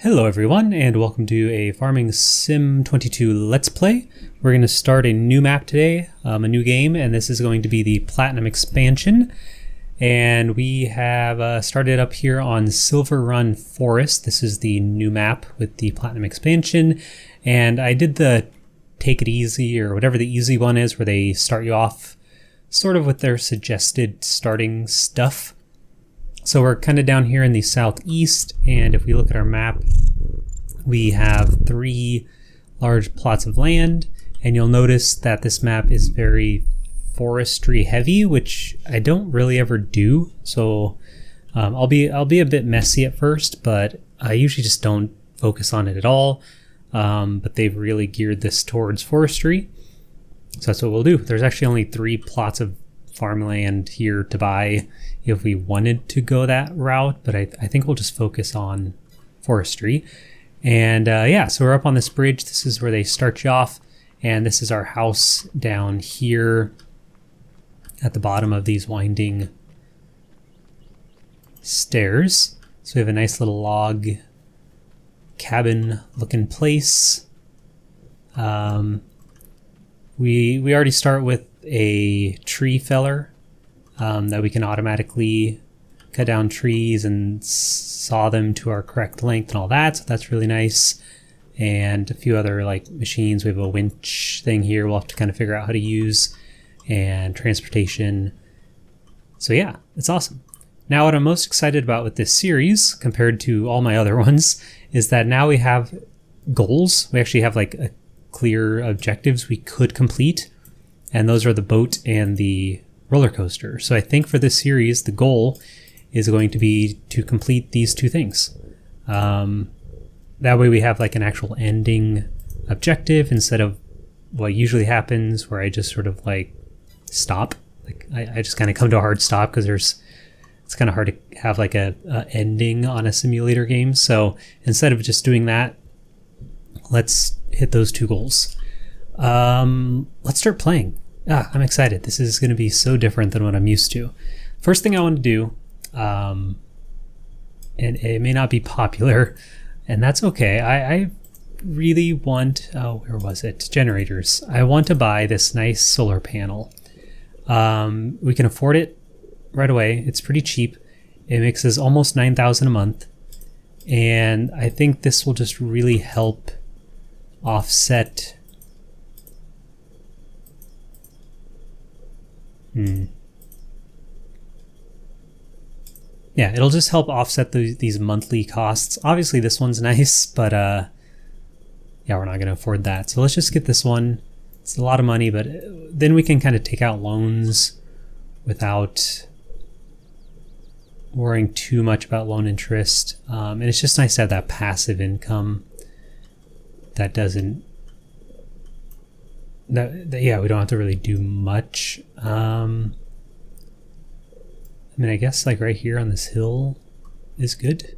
Hello everyone, and welcome to a Farming Sim 22 Let's Play. We're going to start a new map today, a new game, and this is going to be the Platinum expansion. And we have started up here on Silver Run Forest. This is the new map with the Platinum expansion. And I did the Take It Easy, or whatever the easy one is, where they start you off sort of with their suggested starting stuff. So we're kind of down here in the southeast, and if we look at our map, we have 3 large plots of land, and you'll notice that this map is very forestry heavy, which I don't really ever do. So I'll be a bit messy at first, but I usually just don't focus on it at all. But they've really geared this towards forestry, so that's what we'll do. There's actually only 3 plots of farmland here to buy if we wanted to go that route, but I think we'll just focus on forestry. And yeah, so we're up on this bridge. This is where they start you off, and this is our house down here at the bottom of these winding stairs. So we have a nice little log cabin looking place. We already start with a tree feller that we can automatically cut down trees and saw them to our correct length and all that, so that's really nice. And a few other like machines. We have a winch thing here we'll have to kind of figure out how to use, and transportation. So yeah, it's awesome. Now what I'm most excited about with this series compared to all my other ones is that now we have goals. We actually have like a clear objectives we could complete, and those are the boat and the roller coaster. So I think for this series, the goal is going to be to complete these 2 things. That way we have like an actual ending objective instead of what usually happens where I just sort of like stop. Like I just kind of come to a hard stop because it's kind of hard to have like a ending on a simulator game. So instead of just doing that, let's hit those 2 goals. Let's start playing. I'm excited. This is going to be so different than what I'm used to. First thing I want to do, and it may not be popular, and that's okay. I really want, where was it? Generators. I want to buy this nice solar panel. We can afford it right away. It's pretty cheap. It makes us almost 9,000 a month. And I think this will just really help offset. Yeah, it'll just help offset these monthly costs. Obviously this one's nice, but yeah, we're not going to afford that. So let's just get this one. It's a lot of money, but then we can kind of take out loans without worrying too much about loan interest. And it's just nice to have that passive income that doesn't, yeah, we don't have to really do much. I mean, I guess like right here on this hill is good.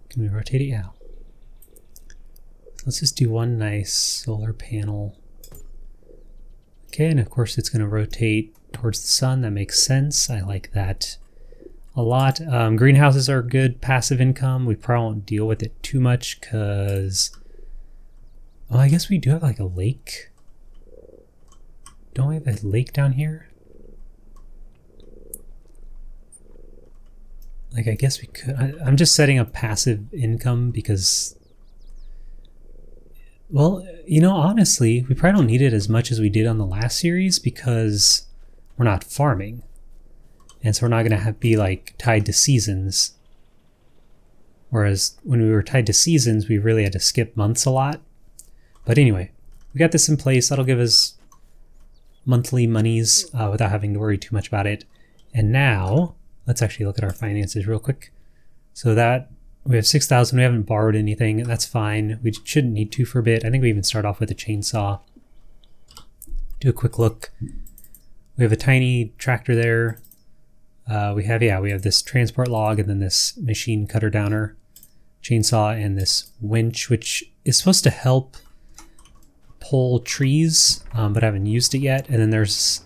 Can we rotate it? Yeah. Let's just do one nice solar panel. Okay, and of course it's going to rotate towards the sun. That makes sense. I like that a lot. Greenhouses are good passive income. We probably won't deal with it too much because, well, I guess we do have like a lake. Don't we have a lake down here? Like, I guess we could. I'm just setting up passive income because, well, you know, honestly, we probably don't need it as much as we did on the last series because we're not farming. And so we're not going to be like tied to seasons. Whereas when we were tied to seasons, we really had to skip months a lot. But anyway, we got this in place. That'll give us monthly monies without having to worry too much about it. And now let's actually look at our finances real quick. So that we have 6,000. We haven't borrowed anything. That's fine. We shouldn't need to for a bit. I think we even start off with a chainsaw. Do a quick look. We have a tiny tractor there. We have this transport log and then this machine cutter downer, chainsaw, and this winch, which is supposed to help pull trees, but I haven't used it yet. And then there's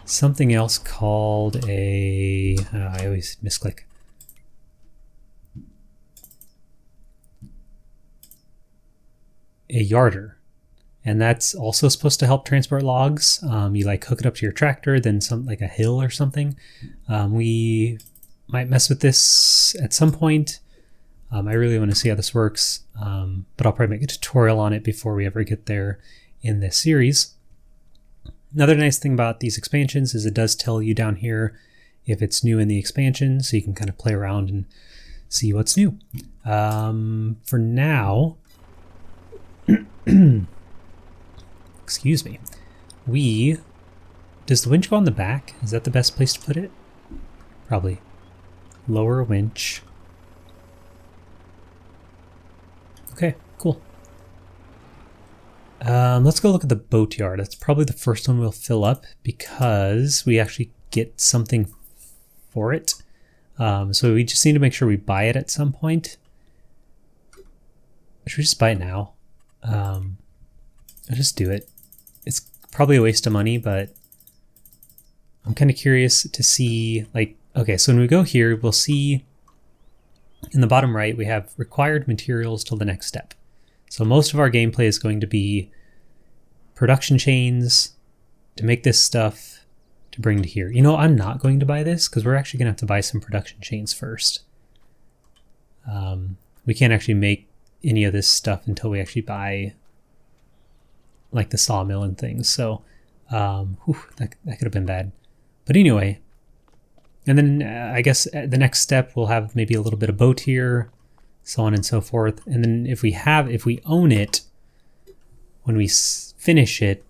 something else called I always misclick. a yarder. And that's also supposed to help transport logs. You like hook it up to your tractor, then some like a hill or something. We might mess with this at some point. I really want to see how this works, but I'll probably make a tutorial on it before we ever get there in this series. Another nice thing about these expansions is it does tell you down here if it's new in the expansion, so you can kind of play around and see what's new. For now, excuse me, does the winch go on the back? Is that the best place to put it? Probably. Lower winch. Okay, cool. Let's go look at the boatyard. That's probably the first one we'll fill up because we actually get something for it. So we just need to make sure we buy it at some point. Should we just buy it now? I'll just do it. It's probably a waste of money, but I'm kind of curious to see, like, okay, so when we go here, we'll see in the bottom right, we have required materials till the next step. So most of our gameplay is going to be production chains to make this stuff to bring to here. You know, I'm not going to buy this because we're actually going to have to buy some production chains first. We can't actually make any of this stuff until we actually buy like the sawmill and things. So that could have been bad. But anyway, and then I guess the next step we'll have maybe a little bit of boat here, so on and so forth. And then if we own it, when we finish it,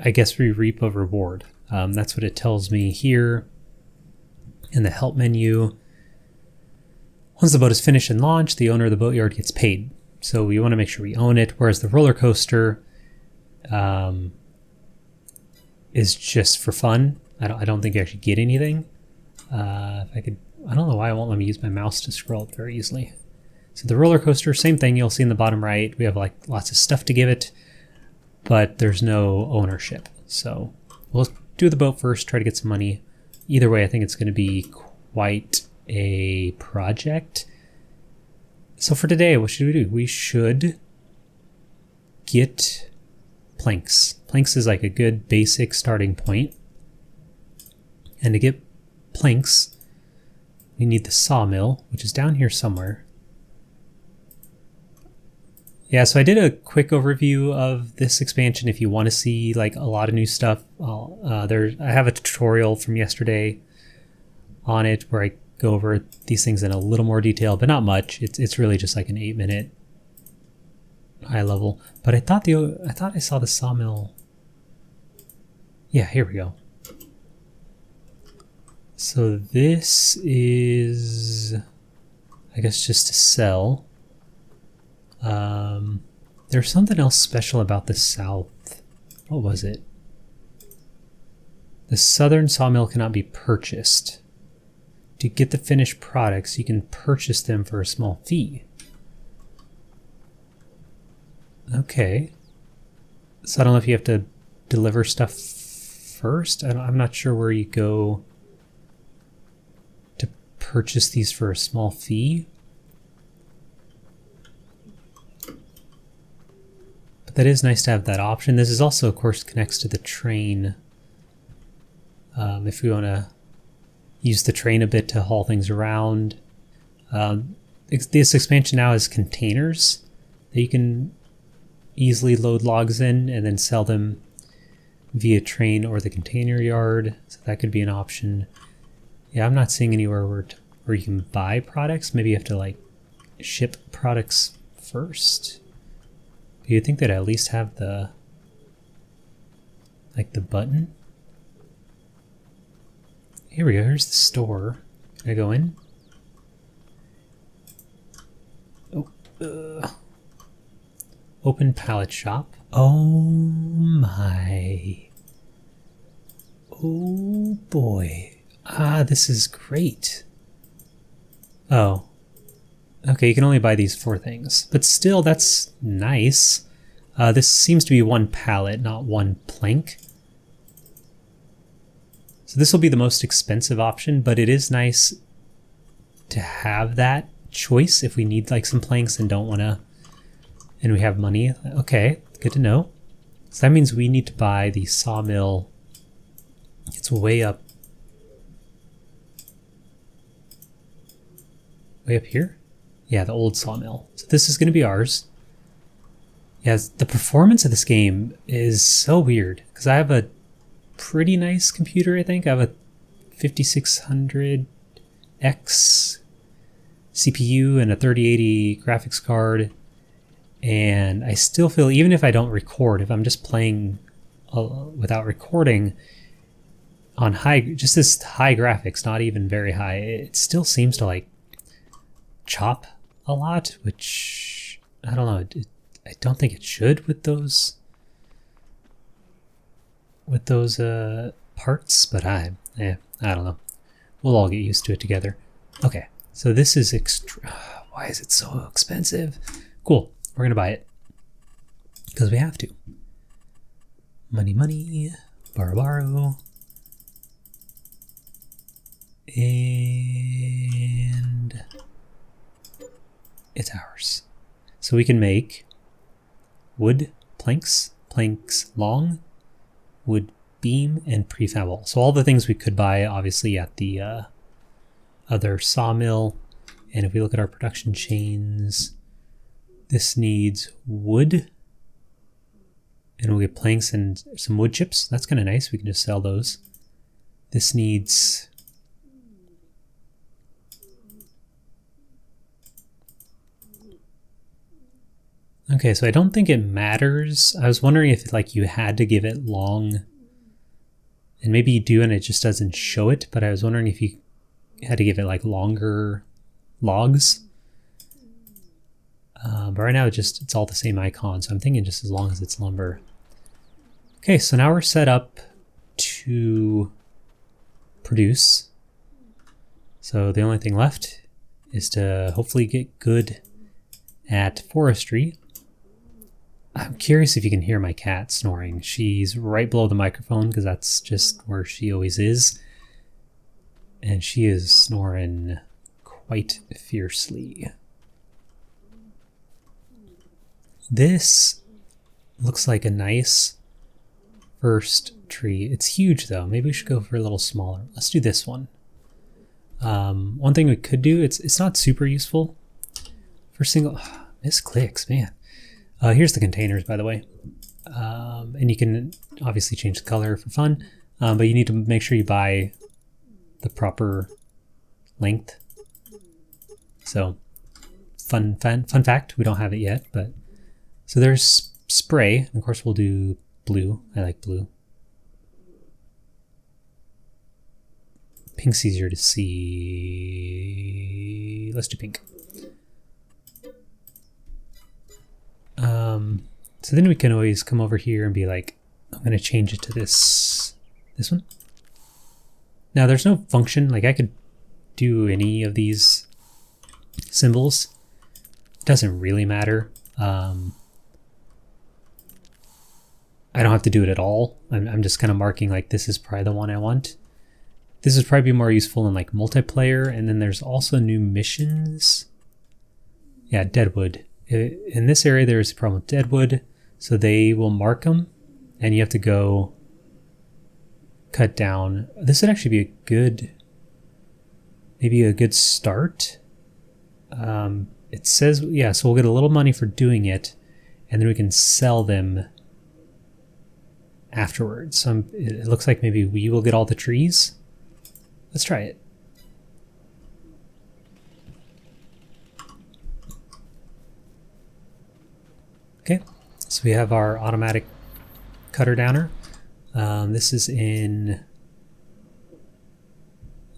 I guess we reap a reward. That's what it tells me here in the help menu. Once the boat is finished and launched, the owner of the boatyard gets paid. So we want to make sure we own it, whereas the roller coaster is just for fun. I don't think you actually get anything. If I could, I don't know why it won't let me use my mouse to scroll up very easily. So the roller coaster, same thing. You'll see in the bottom right, we have like lots of stuff to give it, but there's no ownership. So we'll do the boat first, try to get some money. Either way, I think it's going to be quite a project. So for today, what should we do? We should get planks. Planks is like a good basic starting point. And to get planks, we need the sawmill, which is down here somewhere. Yeah, so I did a quick overview of this expansion. If you want to see like a lot of new stuff, I have a tutorial from yesterday on it where I go over these things in a little more detail, but not much. It's really just like an 8-minute high level. But I thought I saw the sawmill. Yeah, here we go. So this is, I guess, just to sell. There's something else special about the South. What was it? The southern sawmill cannot be purchased. To get the finished products, you can purchase them for a small fee. Okay. So I don't know if you have to deliver stuff first. I'm not sure where you go to purchase these for a small fee. But that is nice to have that option. This is also, of course, connects to the train. If we want to use the train a bit to haul things around. This expansion now has containers that you can easily load logs in and then sell them via train or the container yard. So that could be an option. Yeah, I'm not seeing anywhere where you can buy products. Maybe you have to like ship products first. But you'd think they'd at least have the button. Here we go, here's the store. Can I go in? Oh, open pallet shop. Oh my. Oh boy. Ah, this is great. Oh. Okay, you can only buy these 4 things. But still, that's nice. This seems to be 1 pallet, not 1 plank. So this will be the most expensive option, but it is nice to have that choice if we need like some planks and don't want to And we have money. Okay, good to know. So that means we need to buy the sawmill. It's way up. Way up here? Yeah, the old sawmill. So this is going to be ours. Yeah, the performance of this game is so weird. Because I have a pretty nice computer, I think. I have a 5600X CPU and a 3080 graphics card. And I still feel, even if I don't record, if I'm just playing without recording on just this high graphics, not even very high, it still seems to like chop a lot, which I don't know. I don't think it should with those parts, but I don't know. We'll all get used to it together. Okay, so this is why is it so expensive? Cool. We're gonna buy it because we have to. Money, borrow, and it's ours. So we can make wood planks long, wood beam, and prefab wall. So all the things we could buy, obviously, at the other sawmill. And if we look at our production chains, this needs wood, and we'll get planks and some wood chips. That's kind of nice. We can just sell those. This needs okay, so I don't think it matters. I was wondering if like you had to give it long, and maybe you do and it just doesn't show it, but I was wondering if you had to give it like longer logs. But right now it's all the same icon, so I'm thinking just as long as it's lumber. Okay, so now we're set up to produce. So the only thing left is to hopefully get good at forestry. I'm curious if you can hear my cat snoring. She's right below the microphone because that's just where she always is. And she is snoring quite fiercely. This looks like a nice first tree. It's huge though. Maybe we should go for a little smaller. Let's do this one. One thing we could do, it's not super useful for single, misclicks, man. Here's the containers, by the way. And you can obviously change the color for fun, but you need to make sure you buy the proper length. So fun fact, we don't have it yet, but so there's spray, and of course we'll do blue. I like blue. Pink's easier to see. Let's do pink. So then we can always come over here and be like, I'm going to change it to this one. Now there's no function, like I could do any of these symbols. It doesn't really matter. I don't have to do it at all. I'm just kind of marking like this is probably the one I want. This is probably more useful in like multiplayer, and then there's also new missions. Yeah, Deadwood. In this area there's a problem with Deadwood, so they will mark them, and you have to go cut down. This would actually be a good, maybe a good start. It says, yeah, so we'll get a little money for doing it, and then we can sell them afterwards. So it looks like maybe we will get all the trees. Let's try it. Okay, so we have our automatic cutter downer. This is in,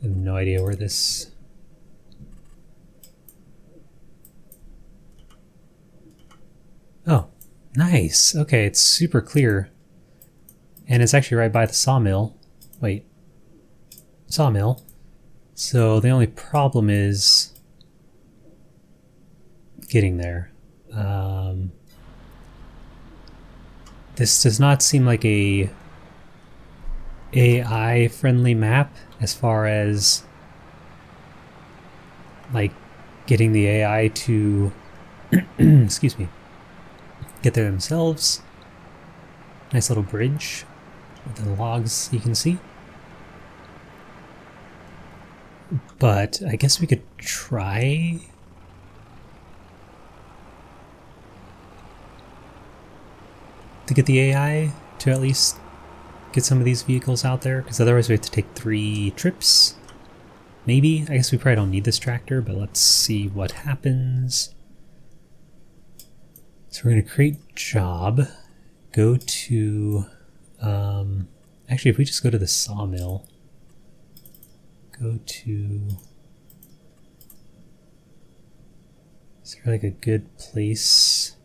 I have no idea where this, oh, nice. Okay, it's super clear. And it's actually right by the sawmill. Wait, sawmill. So the only problem is getting there. This does not seem like a AI friendly map as far as like getting the AI to excuse me, get there themselves. Nice little bridge with the logs you can see. But I guess we could try to get the AI to at least get some of these vehicles out there, because otherwise we have to take 3 trips. Maybe. I guess we probably don't need this tractor, but let's see what happens. So we're going to create job. Go to... actually, if we just go to the sawmill. Go to... Is there like a good place?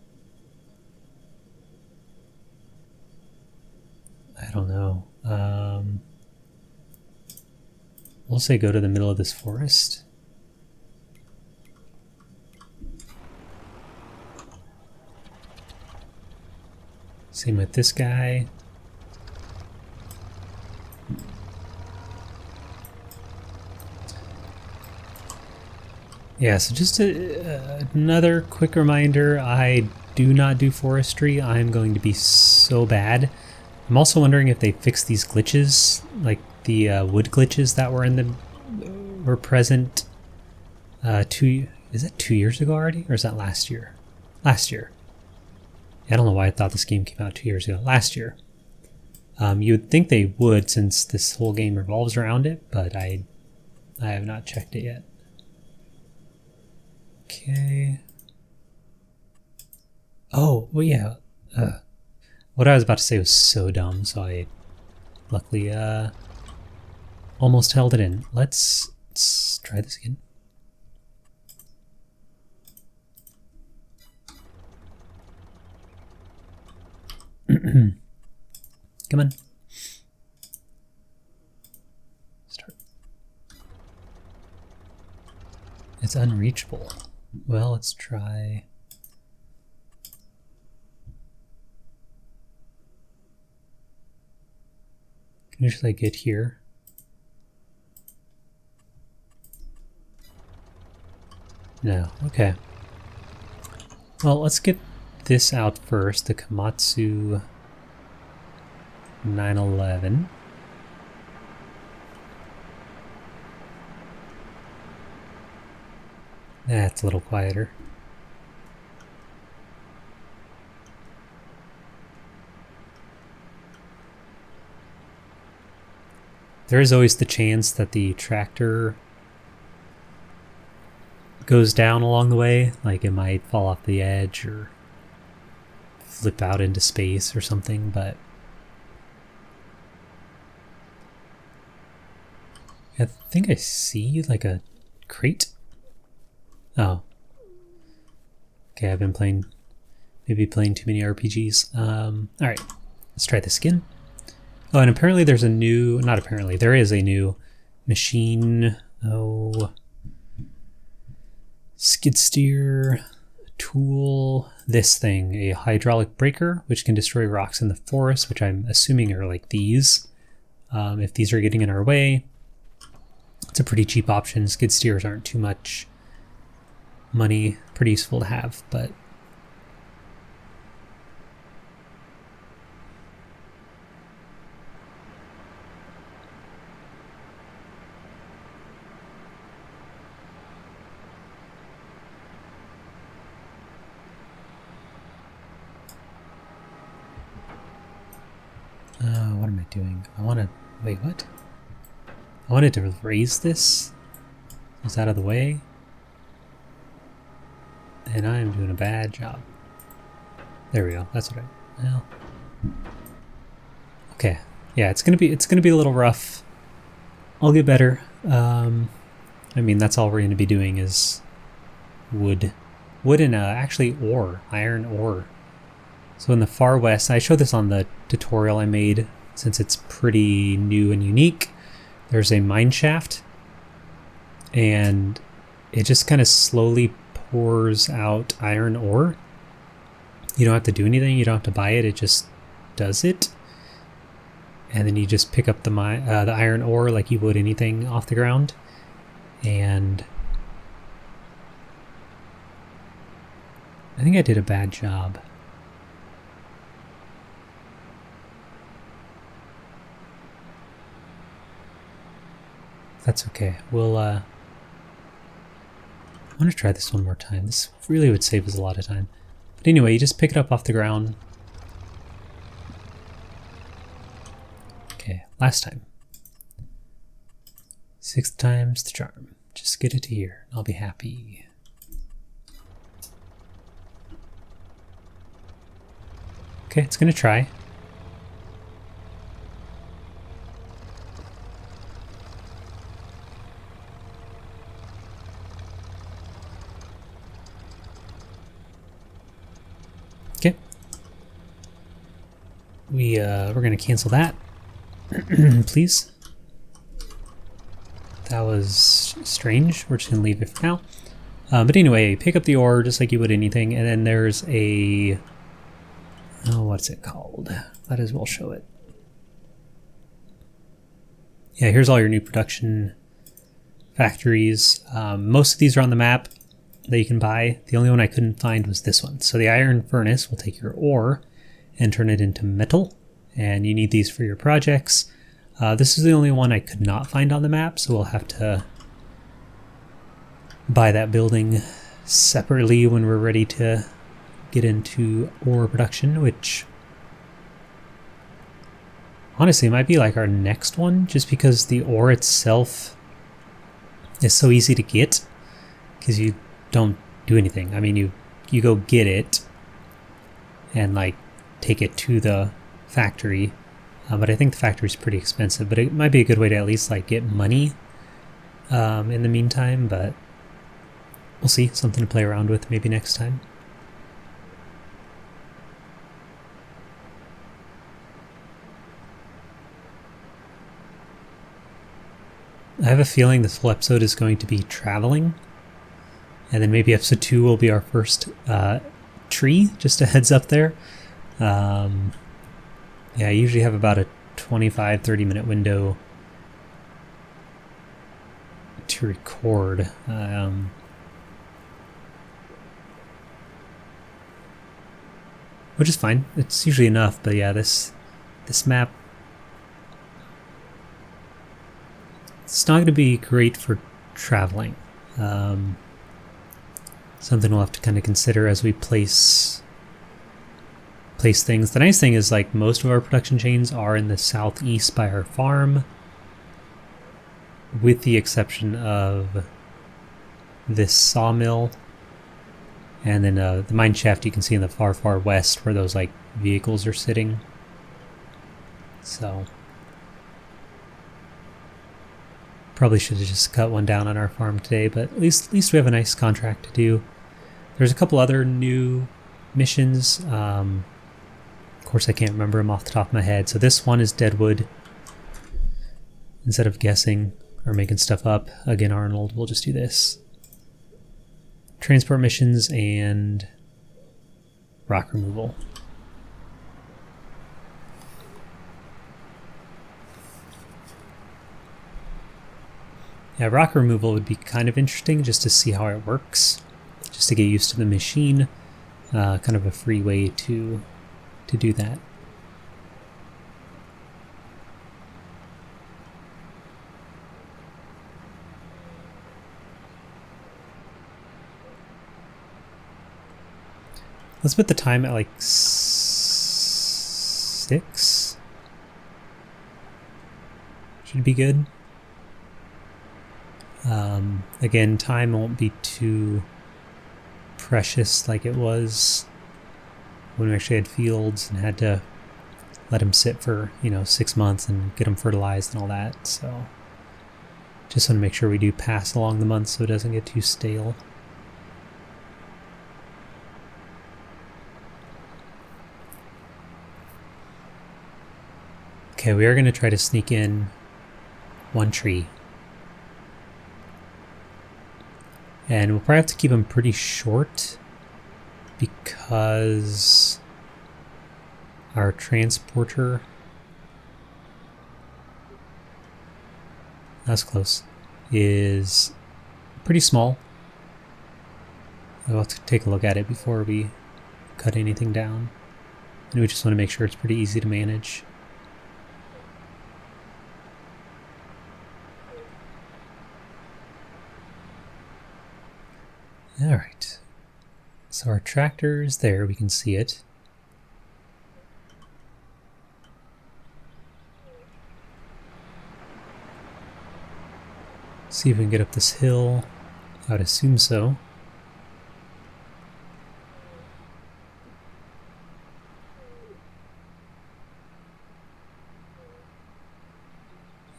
I don't know. We'll say go to the middle of this forest. Same with this guy. Yeah, so just another quick reminder, I do not do forestry. I'm going to be so bad. I'm also wondering if they fixed these glitches, like the wood glitches that were present is that 2 years ago already? Or is that last year? Last year. I don't know why I thought this game came out 2 years ago. Last year. You would think they would, since this whole game revolves around it, but I have not checked it yet. Okay. Oh, well, yeah. What I was about to say was so dumb, so I luckily almost held it in. Let's try this again. Come on. Start. It's unreachable. Well, let's try... Can you just like get here? No, okay. Well, let's get this out first, the Komatsu 911. That's a little quieter. There is always the chance that the tractor goes down along the way, like it might fall off the edge or flip out into space or something, but I think I see like a crate. Oh. Okay, I've been maybe playing too many RPGs. Alright, let's try this again. Oh, and apparently there's a new, not apparently, there is a new machine, skid steer tool, this thing, a hydraulic breaker, which can destroy rocks in the forest, which I'm assuming are like these. If these are getting in our way, it's a pretty cheap option. Skid steers aren't too much money, pretty useful to have, but what am I doing? I want to... Wait, what? I wanted to raise this. It's out of the way. And I am doing a bad job. There we go. That's what I... Well... Okay. Yeah, it's gonna be a little rough. I'll get better. I mean, that's all we're gonna be doing is wood. Wood and actually ore. Iron ore. So in the far west, I showed this on the tutorial I made, since it's pretty new and unique. There's a mine shaft, and it just kind of slowly pours out iron ore. You don't have to do anything, you don't have to buy it, it just does it. And then you just pick up the iron ore like you would anything off the ground. And I think I did a bad job. That's okay. We'll, I want to try this one more time. This really would save us a lot of time. But anyway, you just pick it up off the ground. Okay, last time. 6 times the charm. Just get it to here, and I'll be happy. Okay, it's gonna try. Okay. We're gonna cancel that. Please. That was strange. We're just gonna leave it for now. But anyway, pick up the ore just like you would anything, and then there's a... Oh, what's it called? Might as well show it. Yeah, here's all your new production factories. Most of these are on the map that you can buy. The only one I couldn't find was this one. So the iron furnace will take your ore and turn it into metal, and you need these for your projects. This is the only one I could not find on the map, so we'll have to buy that building separately when we're ready to get into ore production, which honestly might be like our next one, just because the ore itself is so easy to get because you don't do anything. I mean, you go get it and like take it to the factory, but I think the factory is pretty expensive, but it might be a good way to at least like get money in the meantime, but we'll see. Something to play around with maybe next time. I have a feeling this whole episode is going to be traveling, and then maybe episode 2 will be our first tree, just a heads up there. Yeah, I usually have about a 25-30 minute window to record. Which is fine. It's usually enough, but yeah, this map, it's not going to be great for traveling. Something we'll have to kind of consider as we place things. The nice thing is like most of our production chains are in the southeast by our farm, with the exception of this sawmill, and then the mine shaft you can see in the far west where those like vehicles are sitting. So probably should have just cut one down on our farm today, but at least we have a nice contract to do. There's a couple other new missions. Of course, I can't remember them off the top of my head. So this one is Deadwood. Instead of guessing or making stuff up, again, Arnold, we'll just do this. Transport missions and rock removal. Yeah, rock removal would be kind of interesting just to see how it works, just to get used to the machine. Kind of a free way to do that. Let's put the time at like 6. Should be good. Again, time won't be too precious like it was when we actually had fields and had to let them sit for, 6 months and get them fertilized and all that. So just want to make sure we do pass along the months so it doesn't get too stale. Okay, we are going to try to sneak in one tree. And we'll probably have to keep them pretty short because our transporter, that's close, is pretty small. I'll have to take a look at it before we cut anything down. And we just want to make sure it's pretty easy to manage. Alright. So our tractor is there, we can see it. See if we can get up this hill. I would assume so.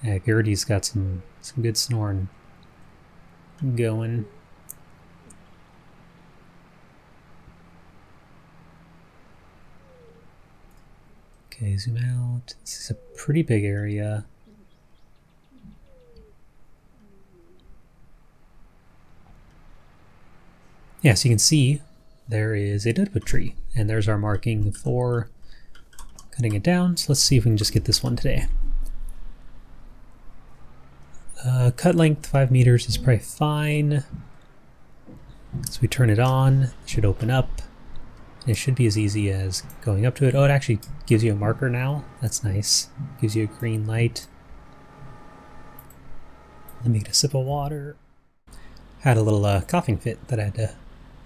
Yeah, Gertie's got some good snoring going. Okay, zoom out. This is a pretty big area. Yeah, so you can see there is a deadwood tree, and there's our marking for cutting it down. So let's see if we can just get this one today. Cut length 5 meters is probably fine. So we turn it on, it should open up. It should be as easy as going up to it. Oh, it actually gives you a marker now. That's nice. Gives you a green light. Let me get a sip of water. Had a little coughing fit that I had to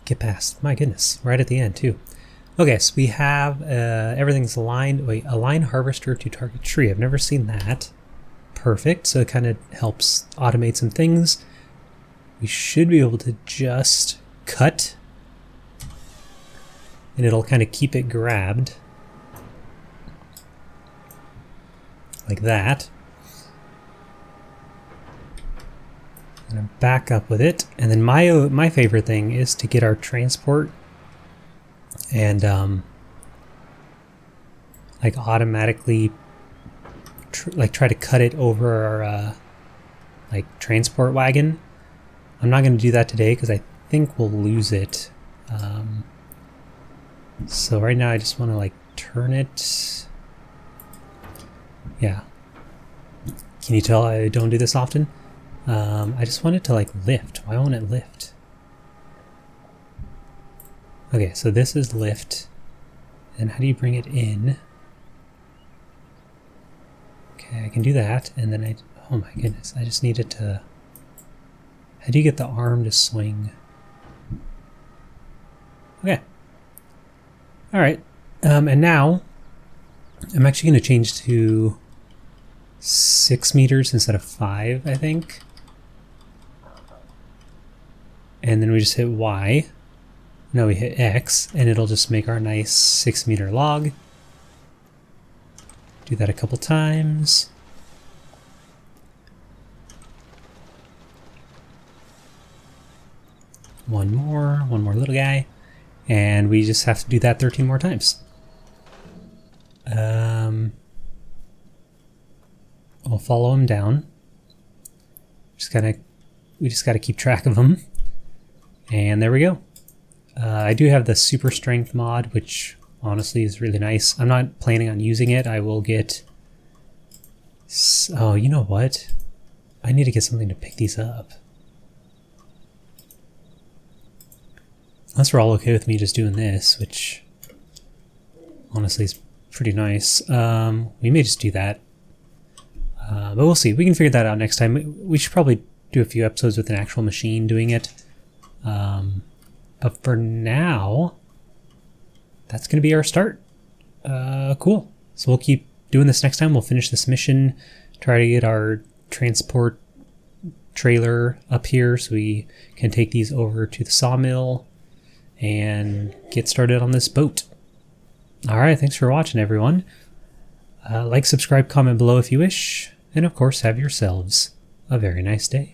get past. My goodness, right at the end too. Okay, so we have everything's aligned. Wait, align harvester to target tree. I've never seen that. Perfect, so it kind of helps automate some things. We should be able to just cut, and it'll kind of keep it grabbed like that. And I'm back up with it, and then my favorite thing is to get our transport and like automatically try to cut it over our like transport wagon. I'm not going to do that today because I think we'll lose it. So right now I just want to like turn it. Yeah. Can you tell I don't do this often? I just want it to like lift. Why won't it lift? Okay, so this is lift. And how do you bring it in? Okay, I can do that, and then oh my goodness, I just need it to, how do you get the arm to swing? Okay. Alright, and now, I'm actually going to change to 6 meters instead of 5, I think. And then we just hit Y. Now we hit X, and it'll just make our nice 6 meter log. Do that a couple times. One more little guy. And we just have to do that 13 more times. We'll follow him down. We just gotta keep track of him. And there we go. I do have the super strength mod, which honestly is really nice. I'm not planning on using it. I will get... Oh, you know what? I need to get something to pick these up. Unless we're all okay with me just doing this, which honestly is pretty nice. We may just do that. But we'll see. We can figure that out next time. We should probably do a few episodes with an actual machine doing it. But for now, that's going to be our start. Cool. So we'll keep doing this next time. We'll finish this mission, try to get our transport trailer up here so we can take these over to the sawmill and get started on this boat. Alright, thanks for watching, everyone. Like, subscribe, comment below if you wish, and of course have yourselves a very nice day.